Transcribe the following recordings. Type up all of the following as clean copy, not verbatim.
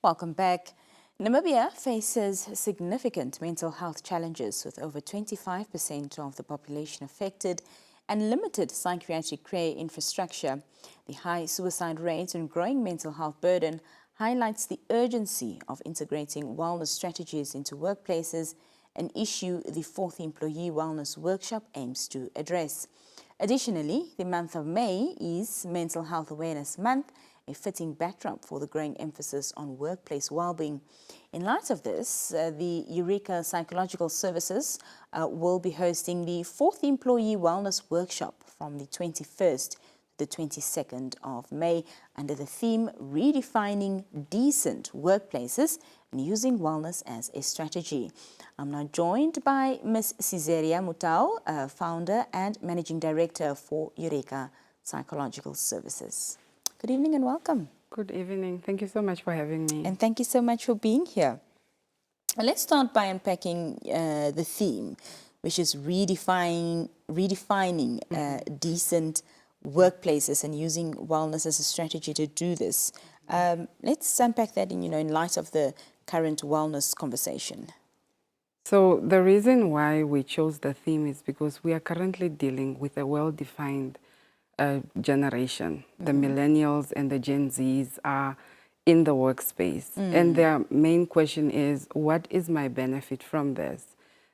Welcome back. Namibia faces significant mental health challenges with over 25% of the population affected and limited psychiatric care infrastructure. The high suicide rate and growing mental health burden highlights the urgency of integrating wellness strategies into workplaces, an issue the fourth Employee Wellness Workshop aims to address. Additionally, the month of May is Mental Health Awareness Month, a fitting backdrop for the growing emphasis on workplace well-being. In light of this, the Eureka Psychological Services will be hosting the fourth Employee Wellness Workshop from the 21st to the 22nd of May under the theme Redefining Decent Workplaces and Using Wellness as a Strategy. I'm now joined by Ms. Ceaseria Mutau, founder and managing director for Eureka Psychological Services. Good evening and welcome. Good evening. Thank you so much for having me. And thank you so much for being here. Let's start by unpacking the theme, which is redefining decent workplaces and using wellness as a strategy to do this. Let's unpack that in light of the current wellness conversation. So the reason why we chose the theme is because we are currently dealing with a well-defined generation. The millennials and the Gen Zs are in the workspace. And their main question is, what is my benefit from this?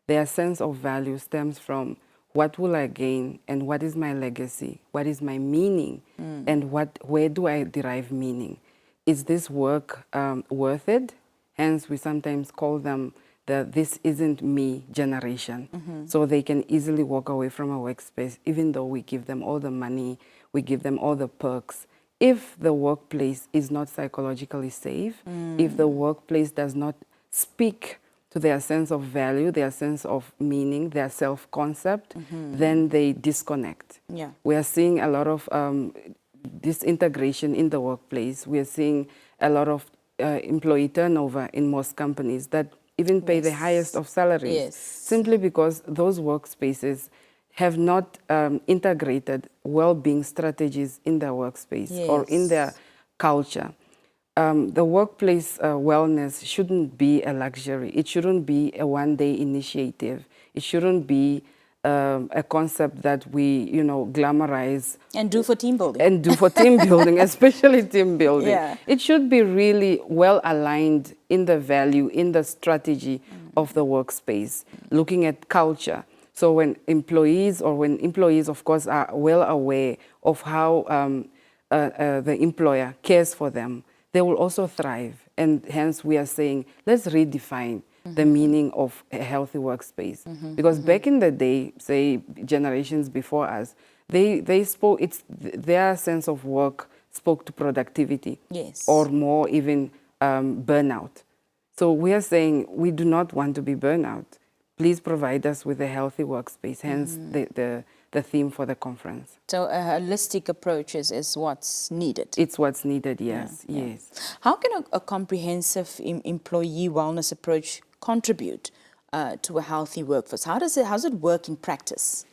Their sense of value stems from what will I gain and what is my legacy? What is my meaning? And where do I derive meaning? Is this work worth it? Hence, we sometimes call them the "this isn't me" generation. So they can easily walk away from a workspace, even though we give them all the money, we give them all the perks. If the workplace is not psychologically safe, if the workplace does not speak to their sense of value, their sense of meaning, their self-concept, then they disconnect. Yeah. We are seeing a lot of disintegration in the workplace. We are seeing a lot of employee turnover in most companies that even pay the highest of salaries, simply because those workspaces have not integrated well-being strategies in their workspace or in their culture. The workplace wellness shouldn't be a luxury. It shouldn't be a one-day initiative. It shouldn't be a concept that we, glamorize. And do for team building. And do for team building, especially team building. Yeah. It should be really well aligned in the value, in the strategy of the workspace, looking at culture. So when employees, of course, are well aware of how the employer cares for them, they will also thrive. And hence we are saying, let's redefine the meaning of a healthy workspace. Because back in the day, say generations before us, they spoke, their sense of work spoke to productivity, or more even burnout. So we are saying we do not want to be burnout. Please provide us with a healthy workspace, hence the theme for the conference. So a holistic approach is what's needed. It's what's needed, yes, yes. How can a comprehensive employee wellness approach contribute to a healthy workforce? How does it work in practice?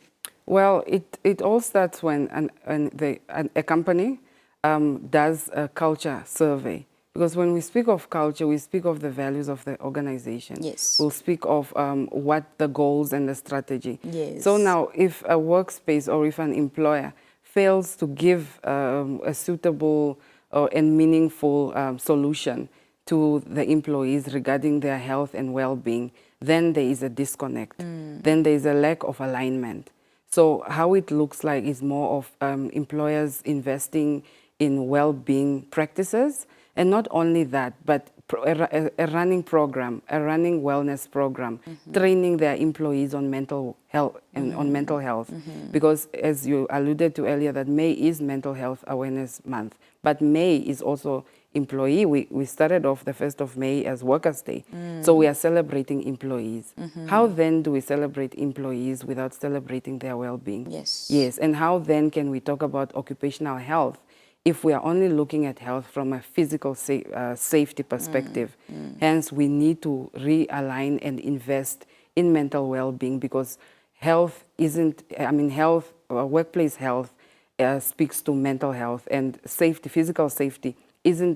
Well, it all starts when a company does a culture survey. Because when we speak of culture, we speak of the values of the organization. Yes. We'll speak of what the goals and the strategy. Yes. So now, if a workspace or if an employer fails to give a suitable and meaningful solution to the employees regarding their health and well-being, then there is a disconnect. Then there is a lack of alignment. So how it looks like is more of employers investing in well-being practices. And not only that, but a running program, a running wellness program, training their employees on mental health and on mental health. Because as you alluded to earlier, that May is Mental Health Awareness Month, but May is also employee. We started off the 1st of May as Workers' Day. So we are celebrating employees. How then do we celebrate employees without celebrating their well-being? Yes. Yes, and how then can we talk about occupational health if we are only looking at health from a physical safety perspective? Hence, we need to realign and invest in mental well-being, because health isn't, workplace health speaks to mental health, and safety, physical safety,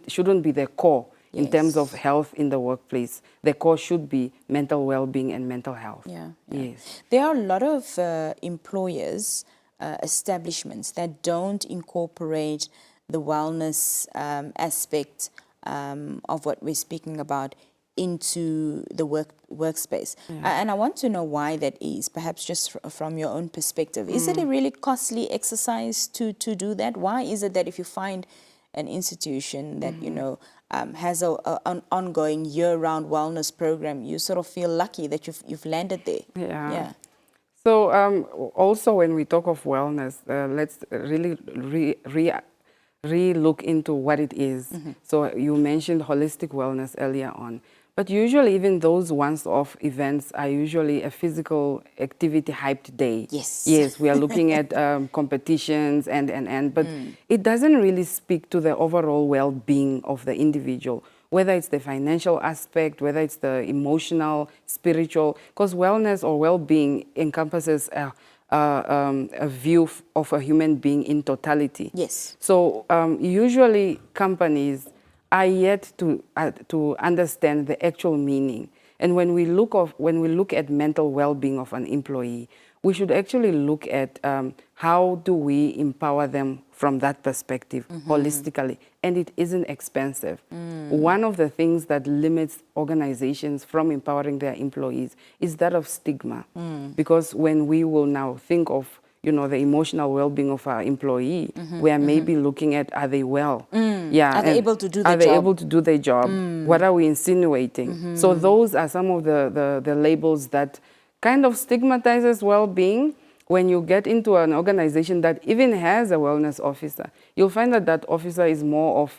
shouldn't be the core in terms of Yes. health in the workplace. The core should be mental well-being and mental health. Yeah. Yes. There are a lot of employers, establishments that don't incorporate the wellness aspect of what we're speaking about into the workspace. And I want to know why that is, perhaps just from your own perspective. Is it a really costly exercise to do that? Why is it that if you find an institution that, you know, has an ongoing year-round wellness program, you sort of feel lucky that you've landed there? Yeah. So also when we talk of wellness, let's really re-look into what it is. So you mentioned holistic wellness earlier on. But usually even those once-off events are usually a physical activity hyped day. Yes. Yes, we are looking at competitions but it doesn't really speak to the overall well-being of the individual, whether it's the financial aspect, whether it's the emotional, spiritual, because wellness or well-being encompasses a view of a human being in totality. Yes. So usually companies are yet to understand the actual meaning. And when we look at mental well-being of an employee, we should actually look at how do we empower them from that perspective holistically. And it isn't expensive. One of the things that limits organizations from empowering their employees is that of stigma. Because when we will now think of the emotional well-being of our employee, we are maybe looking at, are they well? Yeah, are they able to do their job? Are they job? able to do their job? What are we insinuating? So those are some of the labels that kind of stigmatizes well-being. When you get into an organization that even has a wellness officer, you'll find that that officer is more of,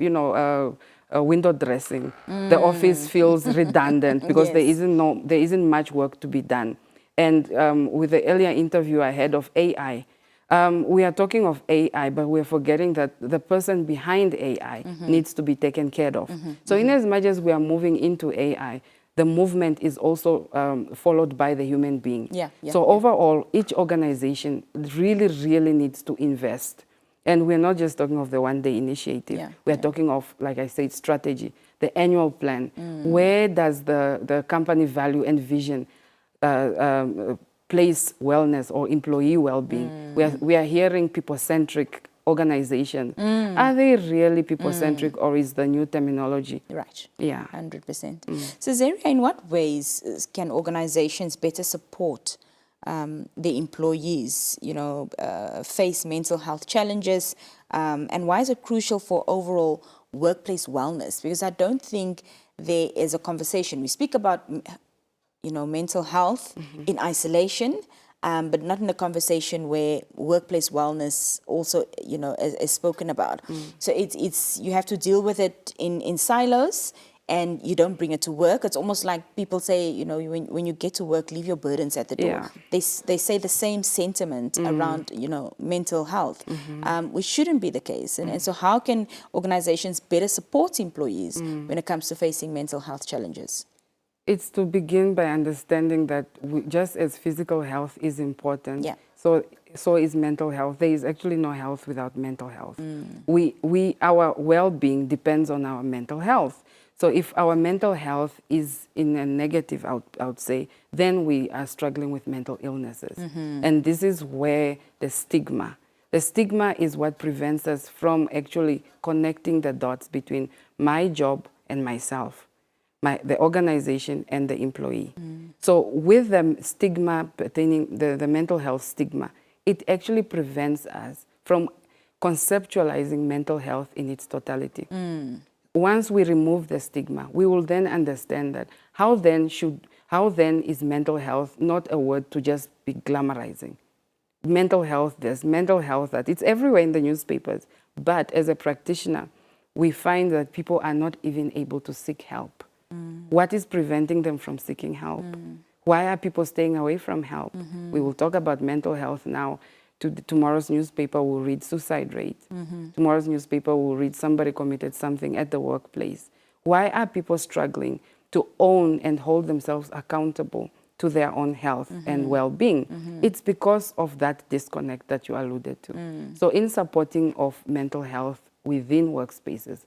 window dressing. The office feels redundant because Yes. there isn't much work to be done. And with the earlier interview I had of AI, we are talking of AI, but we're forgetting that the person behind AI needs to be taken care of. So in as much as we are moving into AI, the movement is also followed by the human being. So overall, each organization really, really needs to invest. And we're not just talking of the one-day initiative. We're talking of, like I said, strategy, the annual plan. Where does the company value and vision place wellness or employee well-being? We are hearing people-centric organization. Are they really people-centric or is the new terminology? Right. Yeah. 100%. Ceaseria, in what ways can organizations better support the employees, face mental health challenges? And why is it crucial for overall workplace wellness? Because I don't think there is a conversation. We speak about mental health in isolation, but not in a conversation where workplace wellness also, is spoken about. So it's you have to deal with it in silos, and you don't bring it to work. It's almost like people say, when you get to work, leave your burdens at the door. They say the same sentiment around, mental health, which shouldn't be the case. And so how can organizations better support employees when it comes to facing mental health challenges? It's to begin by understanding that just as physical health is important, so is mental health. There is actually no health without mental health. Our well-being depends on our mental health. So if our mental health is in a negative, I would say, then we are struggling with mental illnesses. And this is where the stigma is what prevents us from actually connecting the dots between my job and myself, the organization and the employee. So with the stigma pertaining, the mental health stigma, it actually prevents us from conceptualizing mental health in its totality. Once we remove the stigma, we will then understand that how then is mental health not a word to just be glamorizing. Mental health, there's mental health that it's everywhere in the newspapers. But as a practitioner, we find that people are not even able to seek help. What is preventing them from seeking help? Why are people staying away from help? We will talk about mental health now. Tomorrow's newspaper will read suicide rate. Tomorrow's newspaper will read somebody committed something at the workplace. Why are people struggling to own and hold themselves accountable to their own health and well-being? It's because of that disconnect that you alluded to. So in supporting of mental health within workspaces,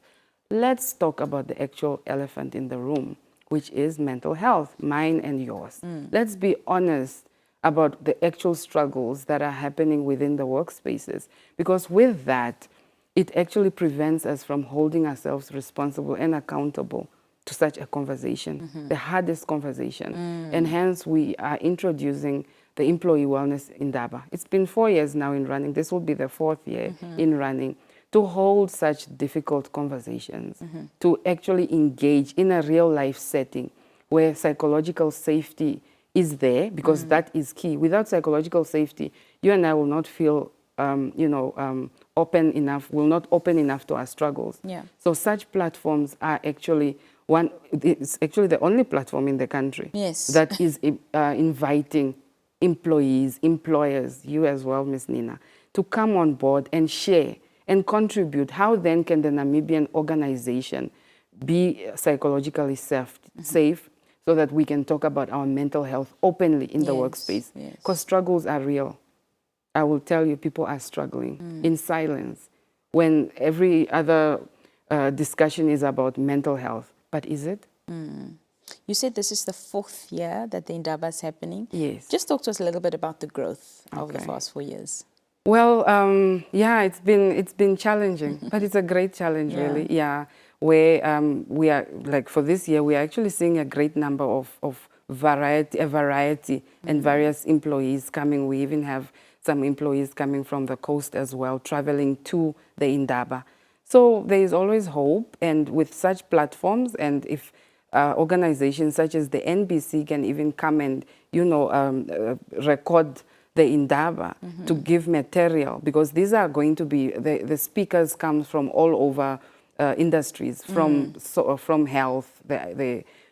Let's talk about the actual elephant in the room, which is mental health, mine and yours. Let's be honest about the actual struggles that are happening within the workspaces, because with that, it actually prevents us from holding ourselves responsible and accountable to such a conversation, the hardest conversation. And hence, we are introducing the Employee Wellness Indaba. It's been 4 years now in running. This will be the 4th year in running, to hold such difficult conversations, to actually engage in a real-life setting where psychological safety is there, because that is key. Without psychological safety, you and I will not feel open enough, will not open enough to our struggles. Yeah. So such platforms are actually it's actually the only platform in the country that is inviting employees, employers, you as well, Ms. Nina, to come on board and share and contribute. How then can the Namibian organization be psychologically safe so that we can talk about our mental health openly in the workspace? Because struggles are real. I will tell you, people are struggling in silence when every other discussion is about mental health. But is it? You said this is the 4th year that the Indaba is happening. Yes. Just talk to us a little bit about the growth over the past 4 years. Well, yeah, it's been challenging, but it's a great challenge, really. Yeah, where we are, like, for this year, we are actually seeing a great number of variety and various employees coming. We even have some employees coming from the coast as well, traveling to the Indaba. So there is always hope, and with such platforms, and if organizations such as the NBC can even come and, record the Indaba to give material, because these are going to be, the speakers come from all over industries, from health.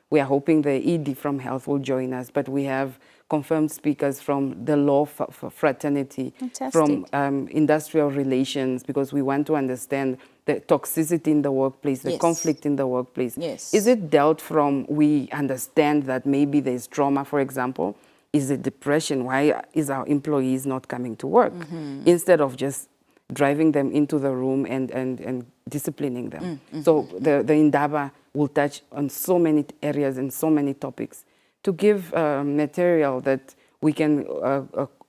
We are hoping the ED from health will join us, but we have confirmed speakers from the law fraternity, from industrial relations, because we want to understand the toxicity in the workplace, the conflict in the workplace. Is it dealt from? We understand that maybe there's trauma, for example. Is it depression? Why is our employees not coming to work? Instead of just driving them into the room and disciplining them. So the Indaba will touch on so many areas and so many topics to give material that we can,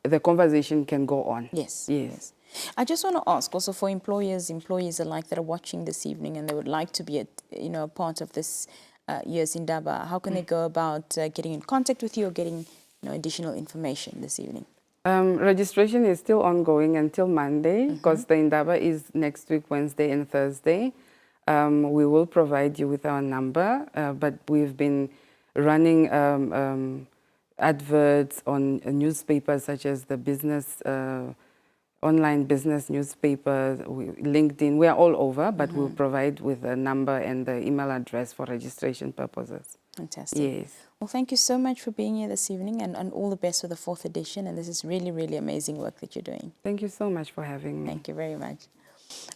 the conversation can go on. Yes. I just want to ask also for employers alike that are watching this evening and they would like to be a part of this year's Indaba. How can they go about getting in contact with you or getting additional information this evening? Registration is still ongoing until Monday, because the Indaba is next week, Wednesday and Thursday. We will provide you with our number, but we've been running adverts on newspapers such as the business, online business newspapers, LinkedIn. We are all over, but we'll provide with a number and the email address for registration purposes. Fantastic. Yes. Well, thank you so much for being here this evening, and all the best for the 4th edition. And this is really, really amazing work that you're doing. Thank you so much for having me. Thank you very much.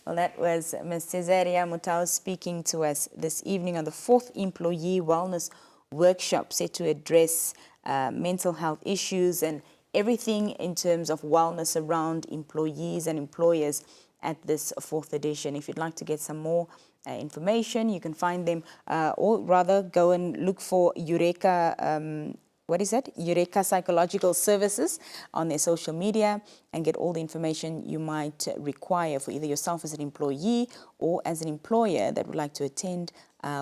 Well, that was Ms. Ceaseria Mutau speaking to us this evening on the 4th Employee Wellness Workshop, set to address mental health issues and everything in terms of wellness around employees and employers at this 4th edition. If you'd like to get some more information, you can find them, or rather go and look for Eureka, Eureka Psychological Services on their social media and get all the information you might require for either yourself as an employee or as an employer that would like to attend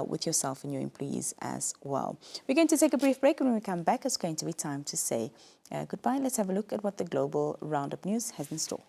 with yourself and your employees as well. We're going to take a brief break, and when we come back, it's going to be time to say goodbye. Let's have a look at what the global roundup news has in store.